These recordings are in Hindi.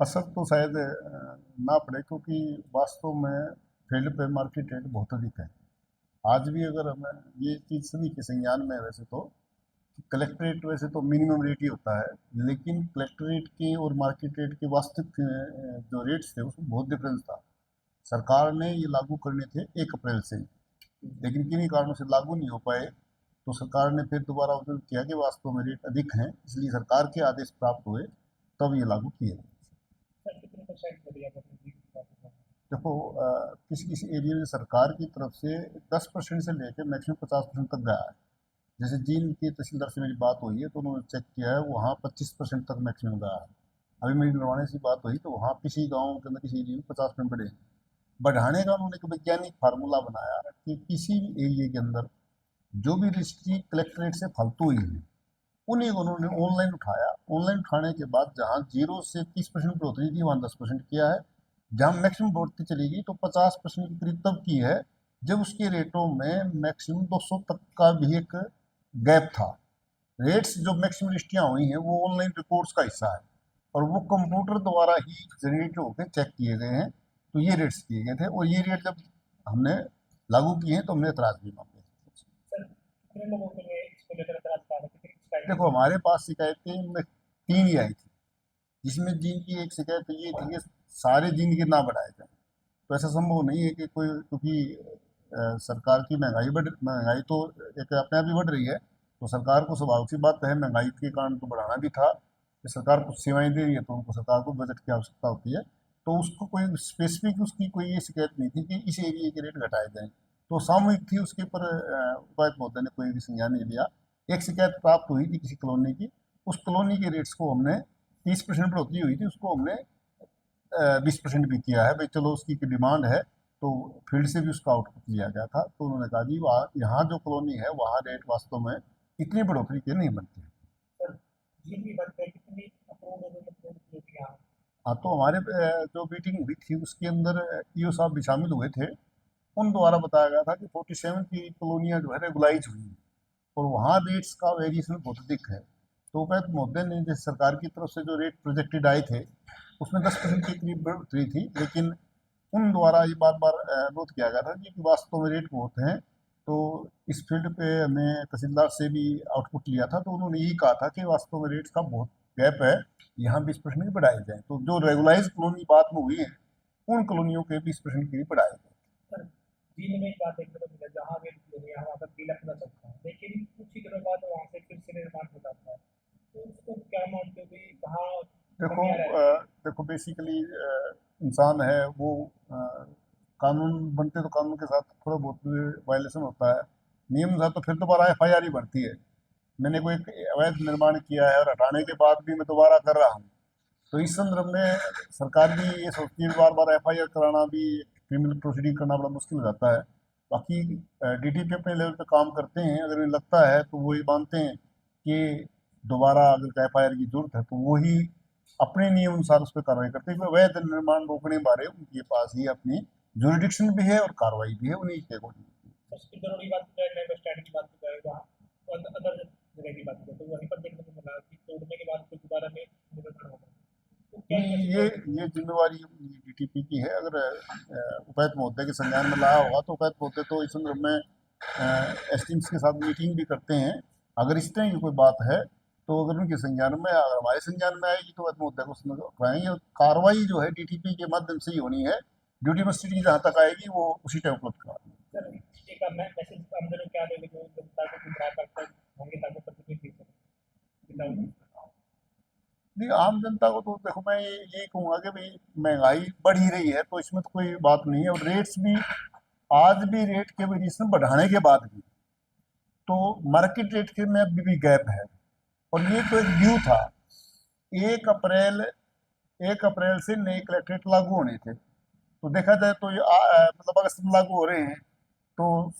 असर तो शायद ना पड़े, क्योंकि वास्तव में फील्ड पे मार्केट रेट बहुत अधिक है। आज भी अगर हमें ये चीज़ सभी के संज्ञान में है वैसे तो, कलेक्ट्रेट वैसे तो मिनिमम रेट ही होता है, लेकिन कलेक्ट्रेट के और मार्केट रेट के वास्तविक जो रेट्स थे उसमें बहुत डिफरेंस था। सरकार ने ये लागू करने थे 1 अप्रैल से, लेकिन किन्हीं कारणों से लागू नहीं हो पाए। तो सरकार ने फिर दोबारा उद्योग किया कि वास्तव में रेट अधिक हैं, इसलिए सरकार के आदेश प्राप्त हुए, तब ये लागू किए गए। सर कितने परसेंट हो गया मतलब जी का? देखो, किसी किसी एरिया में सरकार की तरफ से 10% से लेकर मैक्सिमम 50% तक गया है। जैसे जींद के तहसीलदार से मेरी बात हुई है तो उन्होंने चेक किया है, वहाँ 25% तक मैक्सिमम गया है। अभी मेरी नरवाने से बात हुई तो वहाँ किसी गांव के अंदर किसी एरिया में 50% बढ़े। बढ़ाने का उन्होंने एक वैज्ञानिक फार्मूला बनाया कि किसी भी एरिया के अंदर जो भी रजिस्ट्री कलेक्ट्रेट से फालतू हुई है उन्हीं को उन्होंने ऑनलाइन उठाया। ऑनलाइन उठाने के बाद जहाँ 0 से 30% बढ़ोतरी थी वहाँ 10% किया है। जहाँ मैक्सिमम बढ़ती चली गई तो 50% के करीब तब की है, जब उसके रेटों में मैक्सिमम 200 तक का भी एक गैप था। रेट्स जो मैक्सिमम रजिस्ट्रियाँ हुई हैं वो ऑनलाइन रिपोर्ट्स का हिस्सा है, और वो कंप्यूटर द्वारा ही जनरेट होकर चेक किए गए हैं। तो ये रेट्स किए गए थे, और ये रेट जब हमने लागू किए हैं तो हमने एतराज़ भी मांगे। सर कितने लोगों के लिए इसको लेकर एतराज था, कितनी शिकायतें देखो, मिली? हमारे पास शिकायतें इनमें 3 ही आई थी, जिसमें जिन की एक शिकायत ये थी कि सारे जिन के ना बढ़ाए जाएं। तो ऐसा संभव नहीं है कि कोई, क्योंकि सरकार की महंगाई तो एक अपने आप ही बढ़ रही है। तो सरकार को स्वाभाविक सी बात है, महंगाई के कारण तो बढ़ाना भी था कि सरकार कुछ सेवाएं दे रही है तो उनको सरकार को बजट की आवश्यकता होती है। तो उसको कोई स्पेसिफिक उसकी कोई ये शिकायत नहीं थी कि इस एरिया के रेट घटाए जाएं। तो सामूहिक थी, उसके ऊपर उपायुक्त महोदय ने कोई भी संज्ञान नहीं लिया। एक शिकायत प्राप्त हुई थी किसी कॉलोनी की, उस कॉलोनी के रेट्स को हमने 30% बढ़ोतरी हुई थी, उसको हमने 20% भी किया है भाई, चलो उसकी डिमांड है। तो फील्ड से भी उसका आउटपुट लिया गया था, तो उन्होंने कहा जी वहाँ यहाँ जो कॉलोनी है वहाँ रेट वास्तव में इतनी बढ़ोतरी के नहीं बनती है। सर जी भी बनते हैं, कितनी अप्रूव हो गई अप्रूव की थी यहाँ? हाँ, तो हमारे जो मीटिंग हुई थी उसके अंदर ईओ साहब भी शामिल हुए थे। उन द्वारा बताया गया था कि 47 की कॉलोनियाँ जो है रेगुलाइज हुई हैं, और वहाँ रेट्स का वेरिएशन बहुत अधिक है। तो उपायुक्त महोदय ने जैसे सरकार की तरफ से जो रेट प्रोजेक्टेड आए थे उसमें 10% के करीब बढ़ोतरी थी, लेकिन उन द्वारा ये बार बार अनुरोध किया गया था कि वास्तव में रेट बहुत हैं। तो इस फील्ड पे हमने तहसीलदार से भी आउटपुट लिया था, तो उन्होंने यही कहा था कि वास्तव में रेट्स का बहुत गैप है, यहाँ 20% की बढ़ाई जाए। तो जो रेगुलाइज कॉलोनी बात में हुई है उन कॉलोनियों के 20% की बढ़ाए जाए। सर जी में एक बात देखने को मिला, जहाँ वेट लोग यहाँ वहाँ पर पीला पूरा चलता है, लेकिन कुछ ही दिनों बाद वहाँ से फिर से निर्माण हो जाता है। तो उसको क्या मानते हो कि कहाँ देखो, कमी आ रहा है? देखो बेसिकली इंसान है वो, अ, कानून बनते तो कानून के साथ थोड़ा बहुत वायलेशन होता है। नियम अनुसार तो फिर दोबारा एफआईआर ही बढ़ती है। मैंने कोई एक अवैध निर्माण किया है और हटाने के बाद भी मैं दोबारा कर रहा हूँ, तो इस संदर्भ में सरकार भी ये सोचती है, बार बार एफआईआर कराना भी, क्रिमिनल प्रोसीडिंग करना बड़ा मुश्किल हो जाता है। बाकी डीटीपी अपने लेवल पे काम करते हैं, अगर इन्हें लगता है तो वो ये मानते हैं कि दोबारा अगर एफआईआर की जरूरत है तो वो ही अपने नियम अनुसार उस पर कार्रवाई करते हैं। अवैध निर्माण रोकने बारे उनके पास ही अपनी जुरिडिक्शन भी है और कार्रवाई भी है उन्हीं के अकॉर्डिंग। सबसे जरूरी बात की जाए, नए बस स्टैंड की बात की जाए, वहाँ तो अदर जगह की बात की जाए, तो वहीं पर देखने को मिला कि तोड़ने के बाद फिर दोबारा में निर्माण होगा। तो क्या नहीं, कैसे ये जाएगा? ये जिम्मेवारी डीटीपी की है। अगर उपायुक्त महोदय के संज्ञान में लाया होगा तो उपायुक्त महोदय तो इस संदर्भ में एसटीम्स के साथ मीटिंग भी करते हैं। अगर इस तरह की कोई बात है तो अगर उनके संज्ञान में, अगर हमारे संज्ञान में आएगी तो उपायुक्त महोदय को उसमें कराएंगे, और कार्रवाई जो है डीटीपी के माध्यम से ही होनी है। ड्यूटी मजिस्ट्रेट की जहाँ तक आएगी वो उसी टाइम उपलब्ध करा देंगे। सर एक अब मैं मैसेज हम दोनों क्या देंगे जो जनता को गुमराह करता है, होंगे ताकि प्रतिनिधि दे सकें विदाउट? नहीं, आम जनता को तो देखो, मैं ये कहूँगा कि भाई महंगाई बढ़ ही रही है तो इसमें तो कोई बात नहीं है, और रेट्स भी आज भी रेट के वेरिएशन बढ़ाने के बाद भी तो मार्केट रेट के में अभी भी गैप है। और ये तो एक ड्यू था। 1 अप्रैल 1 अप्रैल से नए कलेक्ट्रेट लागू होने थे, तो देखा जाए तो ये मतलब अगस्त में लागू हो रहे हैं, तो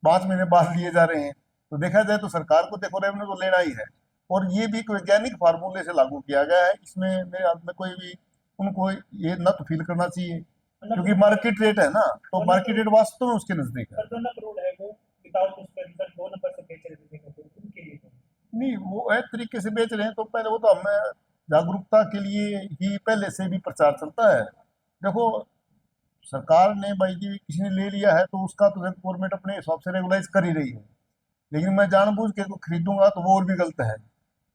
5 महीने बाद लिए जा रहे हैं। तो देखा जाए तो सरकार को देखो रेवेन्यू तो लेना ही है, और ये भी एक वैज्ञानिक फार्मूले से लागू किया गया है। इसमें मेरे हाथ में कोई भी उनको ये न तो फील करना चाहिए, मतलब क्योंकि मार्केट रेट है ना, तो 2 नंबर, मार्केट रेट वास्तव में उसके नजदीक है। सर 2 नंबर है वो, विदाउट उसके अंदर 2 नंबर से बेच रहे थे, तो उनके लिए तो नहीं, वो एक तरीके से बेच रहे हैं तो पहले वो तो हमें जागरूकता के लिए ही पहले से भी प्रचार चलता है। देखो, सरकार ने भाई जी किसी ने ले लिया है तो उसका तो गवर्नमेंट अपने हिसाब से रेगुलाइज कर ही रही है, लेकिन मैं जानबूझ के खरीदूंगा तो वो और भी गलत है।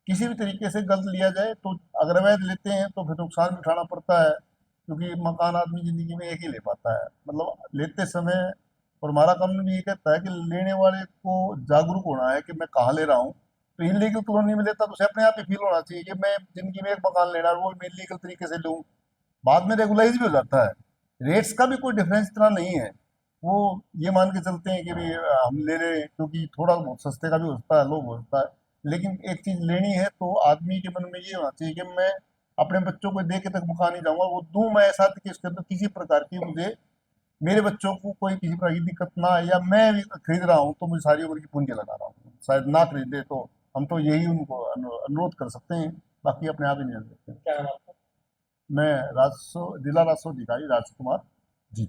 किसी भी तरीके से गलत लिया जाए तो अगर अवैध लेते हैं तो फिर नुकसान भी उठाना पड़ता है, क्योंकि मकान आदमी जिंदगी में एक ही ले पाता है, मतलब लेते समय। और हमारा कानून भी ये कहता है कि लेने वाले को जागरूक होना है कि मैं कहाँ ले रहा हूँ। तो इलीगल कॉलोनी में लेता तो उसे अपने आप ही फील होना चाहिए कि मैं जिंदगी में एक मकान लेना है, वो मैं इलीगल तरीके से लूँ। बाद में रेगुलाइज भी हो जाता है। रेट्स का भी कोई डिफरेंस इतना नहीं है। वो ये मान के चलते हैं कि भाई हम ले रहे हैं क्योंकि थोड़ा बहुत सस्ते का भी होता है, लोग होता है। लेकिन एक चीज लेनी है तो आदमी के मन में ये होना चाहिए कि मैं अपने बच्चों को दे के तक मकान नहीं जाऊंगा, वो दूं मैं ऐसा कि उसके अंदर किसी प्रकार की मुझे, मेरे बच्चों को कोई किसी प्रकार की दिक्कत ना आए, या मैं भी खरीद रहा हूँ तो मुझे सारी उम्र की पूंजी लगा रहा हूँ, शायद ना खरीदे तो हम तो यही उनको अनुरोध कर सकते हैं, बाकी अपने आप ही निर्णय लेते हैं। क्या नाम आपका? मैं राजस्व जिला राजस्व अधिकारी राजकुमार जी।